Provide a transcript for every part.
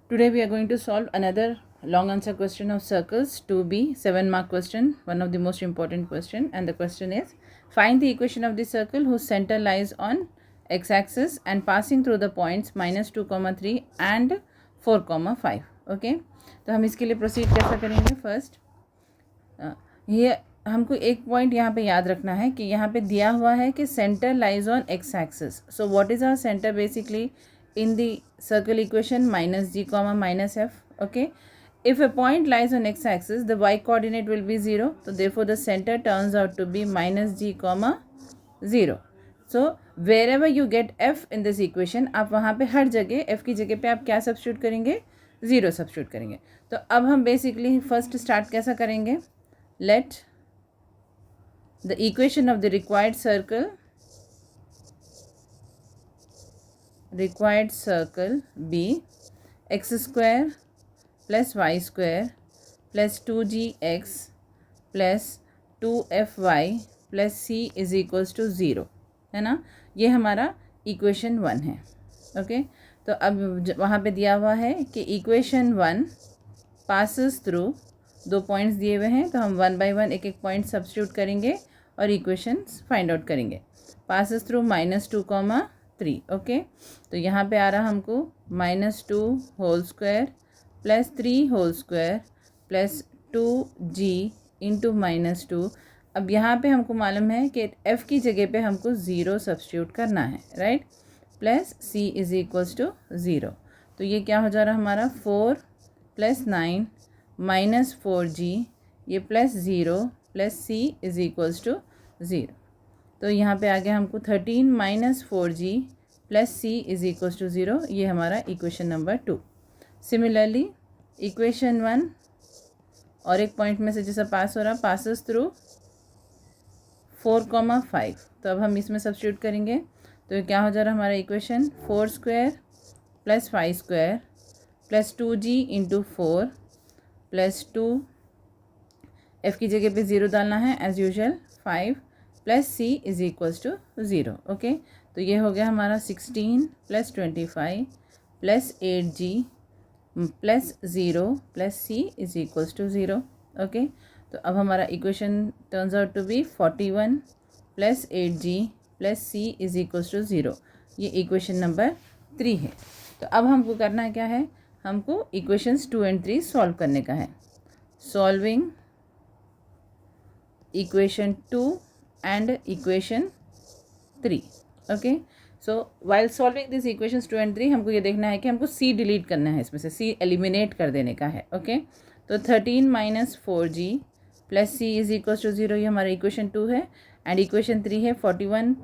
Today we are going to solve another long answer question of circles 2b 7 mark question, one of the most important question, and the question is find the equation of the circle whose center lies on x axis and passing through the points -2, 3 and 4, 5. Okay तो हम इसके लिए proceed कैसा करेंगे. First ये हमको एक point यहाँ पे याद रखना है कि यहाँ पे दिया हुआ है कि centre lies on X axis. So what is our centre basically in the circle equation -g, -f. Okay, if a point lies on x axis the y coordinate will be 0, so therefore the center turns out to be -g, 0. so wherever you get f in this equation, आप वहाँ पे हर जगह f की जगह पे आप क्या substitute करेंगे, 0 सब्स्टिट्यूट करेंगे. तो अब हम बेसिकली फर्स्ट स्टार्ट कैसा करेंगे. Let the equation of the required circle be x square plus y square plus 2gx plus 2fy plus c is equals to 0 है ना. ये हमारा इक्वेशन 1 है. ओके तो अब वहाँ पे दिया हुआ है कि इक्वेशन 1 पासिस थ्रू दो पॉइंट्स दिए हुए हैं, तो हम 1 by 1 एक एक पॉइंट सब्स्टिट्यूट करेंगे और इक्वेशंस फाइंड आउट करेंगे. Passes through -2, 3. ओके तो यहाँ पे आ रहा हमको -2 whole square plus 3 whole square plus 2g into -2. अब यहाँ पे हमको मालूम है कि f की जगह पे हमको 0 सब्स्टिट्यूट करना है, right. Plus c is equals to 0. तो ये क्या हो जा रहा है हमारा 4 + 9 -4g, ये plus 0 plus c is equals to 0. तो यहाँ पे आ गया हमको 13 - 4g plus c is equals to 0. ये हमारा इक्वेशन नंबर 2. सिमिलरली इक्वेशन 1 और एक पॉइंट में से जैसा पास हो रहा पासिस थ्रू 4, 5. तो अब हम इसमें सब्स्टिट्यूट करेंगे तो क्या हो जा रहा है हमारा equation 4 square plus 5 square plus 2g into 4 plus 2 f की जगह पे 0 डालना है as usual 5 plus c is equals to 0. Okay तो ये हो गया हमारा 16 plus 25 plus 8g plus 0 plus c is equals to 0. Okay तो अब हमारा equation turns out to be 41 plus 8g plus c is equals to 0. ये इक्वेशन नंबर 3 है. तो अब हमको करना क्या है, हमको इक्वेशंस 2 and 3 सॉल्व करने का है. Solving equation 2 and equation 3. okay so while solving these equations 2 and 3 हमको ये देखना है कि हमको c डिलीट करना है, इसमें से c एलिमिनेट कर देने का है. ओके तो 13 - 4g plus c is equals to 0, ये हमारा इक्वेशन 2 है. एंड इक्वेशन 3 है 41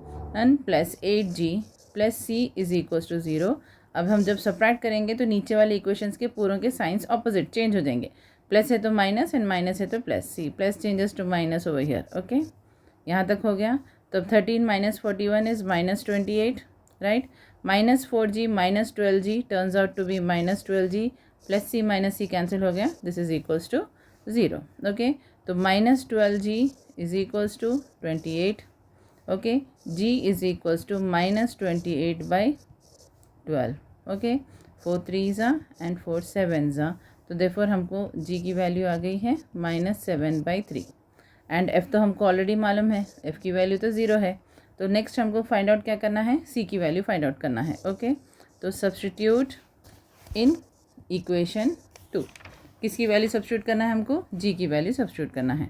plus 8g plus c is equals to 0. अब हम जब सब्ट्रैक्ट करेंगे तो नीचे वाले इक्वेशंस के पूरों के साइंस ऑपोजिट चेंज हो जाएंगे. प्लस है तो माइनस एंड माइनस है तो plus, c plus changes to minus over here. Okay यहाँ तक हो गया. तो 13 - 41 is -28, right. -4g - 12g turns out to be -12g plus c cancel हो गया. This is equals to 0. Okay तो -12g is equals to 28. Okay g is equals to -28/12. Okay 4 3s and 4 7s. तो therefore हमको g की value आ गई है -7/3. And f तो हमको ऑलरेडी मालूम है, f की वैल्यू तो 0 है. तो नेक्स्ट हमको फाइंड आउट क्या करना है, c की वैल्यू फाइंड आउट करना है. ओके तो सब्स्टिट्यूट इन इक्वेशन 2. किसकी वैल्यू सब्स्टिट्यूट करना है हमको, g की वैल्यू सब्स्टिट्यूट करना है.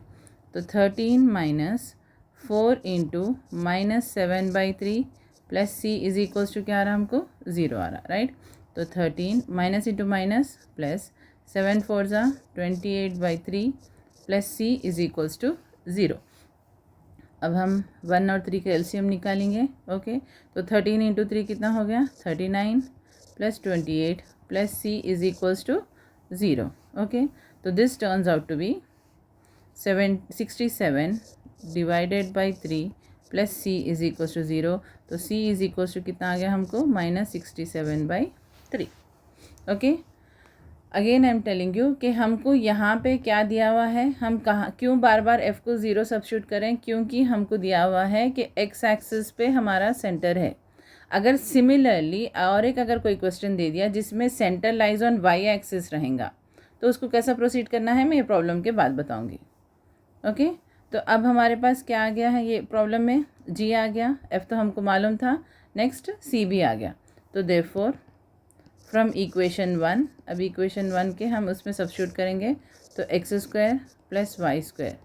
तो 13 - 4 into -7/3 plus c is equals to क्या आ रहा हमको 0 आ रहा, राइट. तो 13 minus into minus plus 7 4s 28/3 plus c is equals to 0. अब हम 1 और 3 का एलसीएम निकालेंगे. ओके तो 13 इंटू 3 कितना हो गया 39 plus 28 plus c is equals to 0. Okay तो this turns out to be 67 divided by 3 plus c is equals to 0. तो c इज इक्वल्स टू कितना आ गया हमको -67/3. Okay again I am telling you कि हमको यहाँ पे क्या दिया हुआ है, हम कहाँ क्यों बार बार f को 0 सब्स्टिट्यूट करें, क्योंकि हमको दिया हुआ है कि x एक्सिस पे हमारा सेंटर है. अगर सिमिलरली और एक अगर कोई क्वेश्चन दे दिया जिसमें centre lies on Y axis रहेगा तो उसको कैसा प्रोसीड करना है मैं ये प्रॉब्लम के बाद बताऊंगी। ओके, तो अब हमारे पास क्या आ गया है, ये प्रॉब्लम में जी आ गया, एफ तो हमको मालूम था, नेक्स्ट सी भी आ गया। तो देयरफॉर फ्रॉम इक्वेशन 1, अब इक्वेशन 1 के हम उसमें सब्स्टिट्यूट करेंगे तो x square plus y square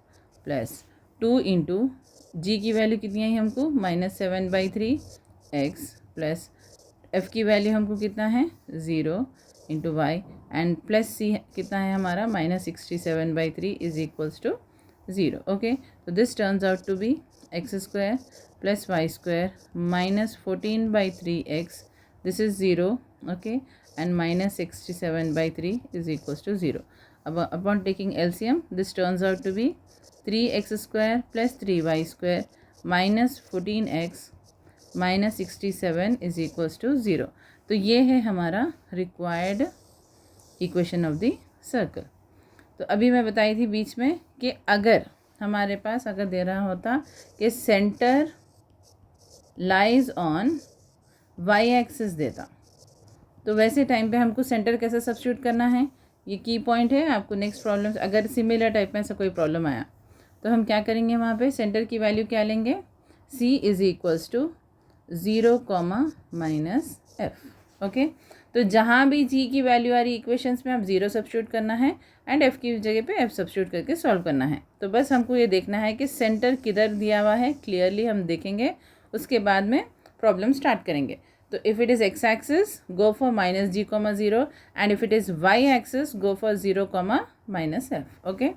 plus 2 into g की वैल्यू कितनी आई हमको -7/3 एक्स प्लस एफ़ की वैल्यू हमको कितना है 0 into y and plus c कितना है हमारा -67/3 इज इक्वल्स टू 0। ओके, तो this turns out to be x square plus y square -14/3 x, this is 0, okay, and -67/3 is equals to 0. Upon taking LCM, this turns out to be 3x square plus 3y square minus 14x minus 67 is equals to 0. तो ये है हमारा required equation of the circle. तो अभी मैं बताई थी बीच में कि अगर हमारे पास अगर दे रहा होता कि centre lies on Y axis देता तो वैसे टाइम पे हमको सेंटर कैसे सब्स्टिट्यूट करना है, ये की पॉइंट है आपको नेक्स्ट प्रॉब्लम। अगर सिमिलर टाइप में ऐसा कोई प्रॉब्लम आया तो हम क्या करेंगे, वहाँ पे सेंटर की वैल्यू क्या लेंगे, c is equals to 0, -f। Okay, तो जहाँ भी g की वैल्यू आ रही इक्वेशंस में आप 0 सब्स्टिट्यूट करना है एंड f की जगह पे f सब्स्टिट्यूट करके सॉल्व करना है। तो बस हमको ये देखना है कि सेंटर किधर दिया हुआ है, क्लियरली हम देखेंगे, उसके बाद में प्रॉब्लम स्टार्ट करेंगे। तो if it is x axis go for -g, 0 and if it is y axis go for 0, -f। okay।